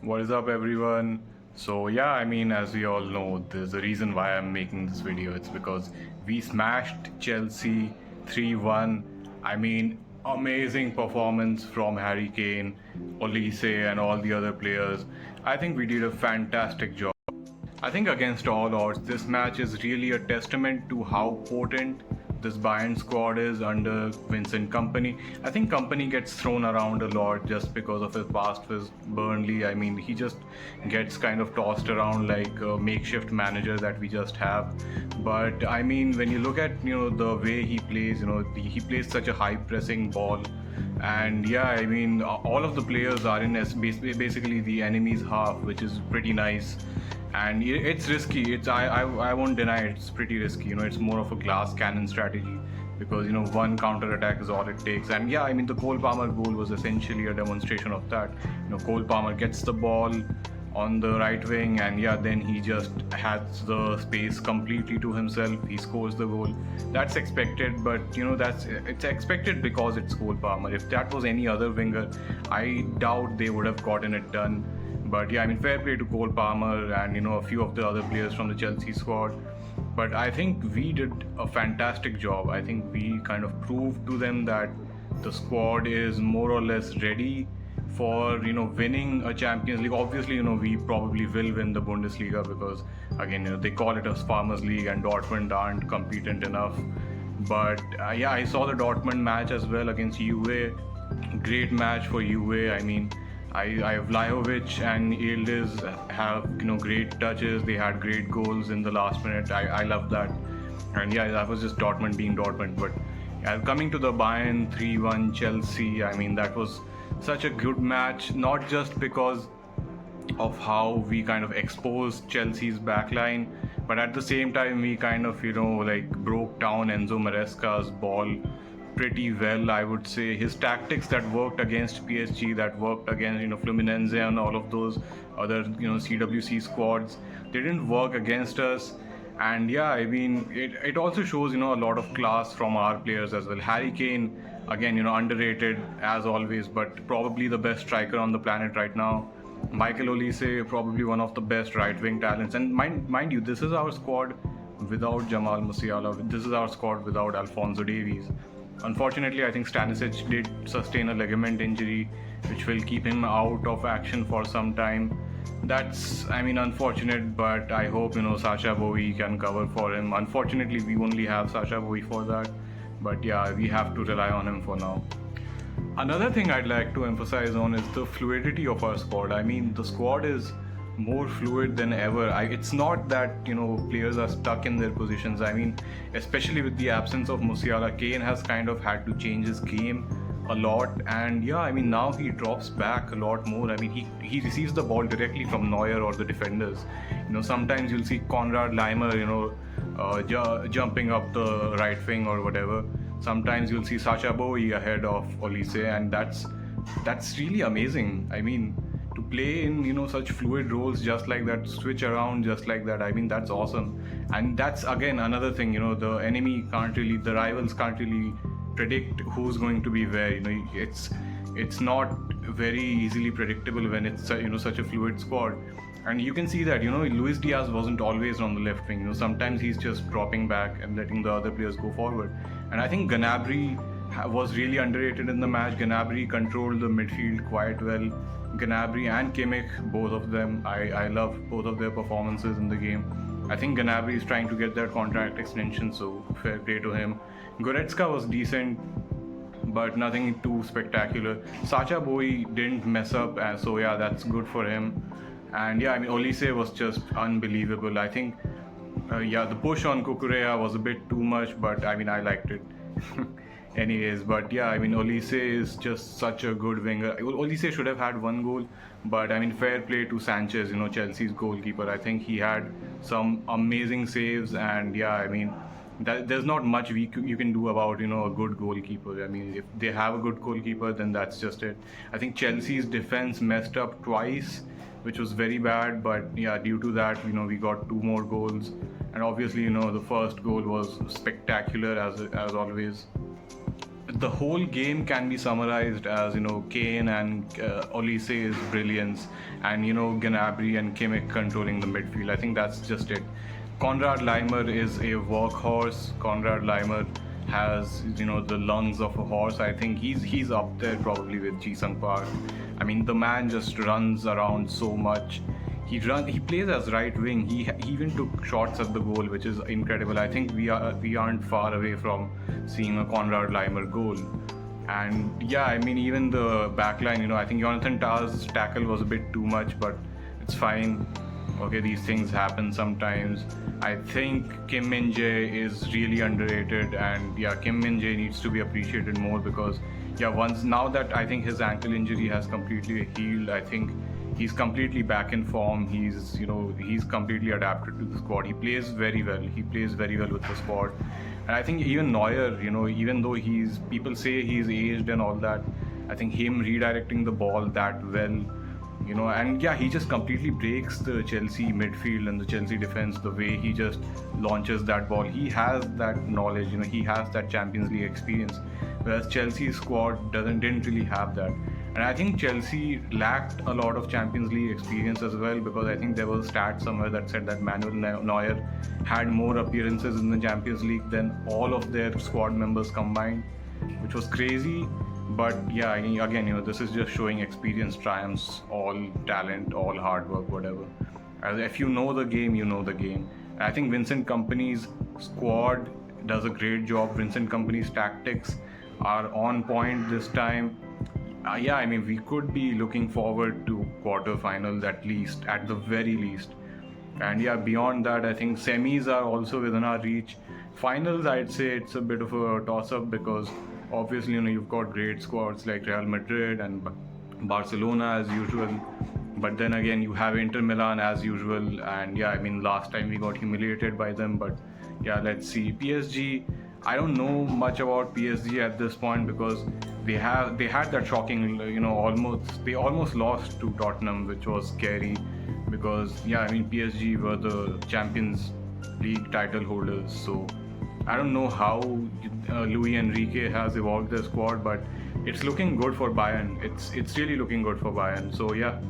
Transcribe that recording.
What is up, everyone? So, yeah, as we all know, there's a reason why I'm making this video. It's because we smashed Chelsea 3-1. Amazing performance from Harry Kane, Olise, and all the other players. I think we did a fantastic job. I think against all odds, this match is really a testament to how potent this Bayern squad is under Vincent Kompany. I think Kompany gets thrown around a lot just because of his past with Burnley. He just gets kind of tossed around like a makeshift manager that we just have. But when you look at the way he plays, he plays such a high pressing ball, and all of the players are in basically the enemy's half, which is pretty nice. And it's risky. I won't deny it's pretty risky. It's more of a glass cannon strategy because one counter attack is all it takes. And the Cole Palmer goal was essentially a demonstration of that. Cole Palmer gets the ball on the right wing, and then he just has the space completely to himself. He scores the goal. That's expected, but it's expected because it's Cole Palmer. If that was any other winger, I doubt they would have gotten it done. But fair play to Cole Palmer and a few of the other players from the Chelsea squad. But I think we did a fantastic job. I think we kind of proved to them that the squad is more or less ready for winning a Champions League. Obviously, we probably will win the Bundesliga because again, they call it a farmers league, and Dortmund aren't competent enough. But I saw the Dortmund match as well against Juve. Great match for Juve. I Vlahovic and Yildiz have great touches. They had great goals in the last minute. I love that. And that was just Dortmund being Dortmund. But coming to the Bayern 3-1 Chelsea, that was such a good match, not just because of how we kind of exposed Chelsea's backline, but at the same time we kind of broke down Enzo Maresca's ball pretty well. I would say his tactics that worked against PSG, that worked against Fluminense and all of those other CWC squads, they didn't work against us. And it also shows a lot of class from our players as well. Harry Kane, again, underrated as always, but probably the best striker on the planet right now. Michael Olise, probably one of the best right wing talents. And mind you, this is our squad without Jamal Musiala. This is our squad without Alphonso Davies. Unfortunately, I think Stanisic did sustain a ligament injury, which will keep him out of action for some time. That's, unfortunate, but I hope, Sacha Boey can cover for him. Unfortunately, we only have Sacha Boey for that, but we have to rely on him for now. Another thing I'd like to emphasize on is the fluidity of our squad. The squad is more fluid than ever. It's not that players are stuck in their positions. Especially with the absence of Musiala, Kane has kind of had to change his game a lot, and now he drops back a lot more. He receives the ball directly from Neuer or the defenders. Sometimes you'll see Konrad Laimer jumping up the right wing or whatever. Sometimes you'll see Sacha Boey ahead of Olise, and that's really amazing. To play in such fluid roles just like that, switch around just like that, that's awesome. And that's again another thing, the rivals can't really predict who's going to be where. It's not very easily predictable when it's such a fluid squad. And you can see that Luis Diaz wasn't always on the left wing. Sometimes he's just dropping back and letting the other players go forward. And I think Gnabry was really underrated in the match. Gnabry controlled the midfield quite well. Gnabry and Kimmich, both of them, I love both of their performances in the game. I think Gnabry is trying to get that contract extension, so fair play to him. Goretzka was decent, but nothing too spectacular. Sacha Boey didn't mess up, so that's good for him. And Olise was just unbelievable. I think the push on Kukurea was a bit too much, but I liked it. Anyways, but Olise is just such a good winger. Olise should have had one goal, but fair play to Sanchez, Chelsea's goalkeeper. I think he had some amazing saves, and there's not much you can do about a good goalkeeper. If they have a good goalkeeper, then that's just it. I think Chelsea's defense messed up twice, which was very bad, but due to that, we got two more goals. And obviously, the first goal was spectacular as always. the whole game can be summarized as, Kane and Olise's brilliance, and Gnabry and Kimmich controlling the midfield. I think that's just it. Konrad Leimer is a workhorse. Konrad Leimer has the lungs of a horse. I think he's up there probably with Ji-sung Park. I mean, the man just runs around so much. He plays as right wing. He even took shots at the goal, which is incredible. I think we aren't far away from seeing a Konrad Leimer goal. And yeah, I mean, even the backline, I think Jonathan Tah's tackle was a bit too much, but it's fine. Okay, these things happen sometimes. I think Kim Min-jae is really underrated, and yeah, Kim Min-jae needs to be appreciated more because now that I think his ankle injury has completely healed, I think he's completely back in form. He's completely adapted to the squad. He plays very well. He plays very well with the squad. And I think even Neuer, even though people say he's aged and all that, I think him redirecting the ball that well, and yeah, he just completely breaks the Chelsea midfield and the Chelsea defense the way he just launches that ball. He has that knowledge, he has that Champions League experience, whereas Chelsea's squad didn't really have that. And I think Chelsea lacked a lot of Champions League experience as well, because I think there was a stat somewhere that said that Manuel Neuer had more appearances in the Champions League than all of their squad members combined, which was crazy. But yeah, again, this is just showing experience triumphs, all talent, all hard work, whatever. If you know the game, you know the game. I think Vincent Kompany's squad does a great job. Vincent Kompany's tactics are on point this time. Yeah, I mean, we could be looking forward to quarterfinals at the very least. And yeah, beyond that, I think semis are also within our reach. Finals, I'd say it's a bit of a toss-up because obviously, you've got great squads like Real Madrid and Barcelona as usual. But then again, you have Inter Milan as usual. And yeah, I mean, last time we got humiliated by them. But yeah, let's see. PSG, I don't know much about PSG at this point because they had that shocking, they almost lost to Tottenham, which was scary because yeah, I mean, PSG were the Champions League title holders. So I don't know how Luis Enrique has evolved their squad, but it's looking good for Bayern. It's really looking good for Bayern. So yeah,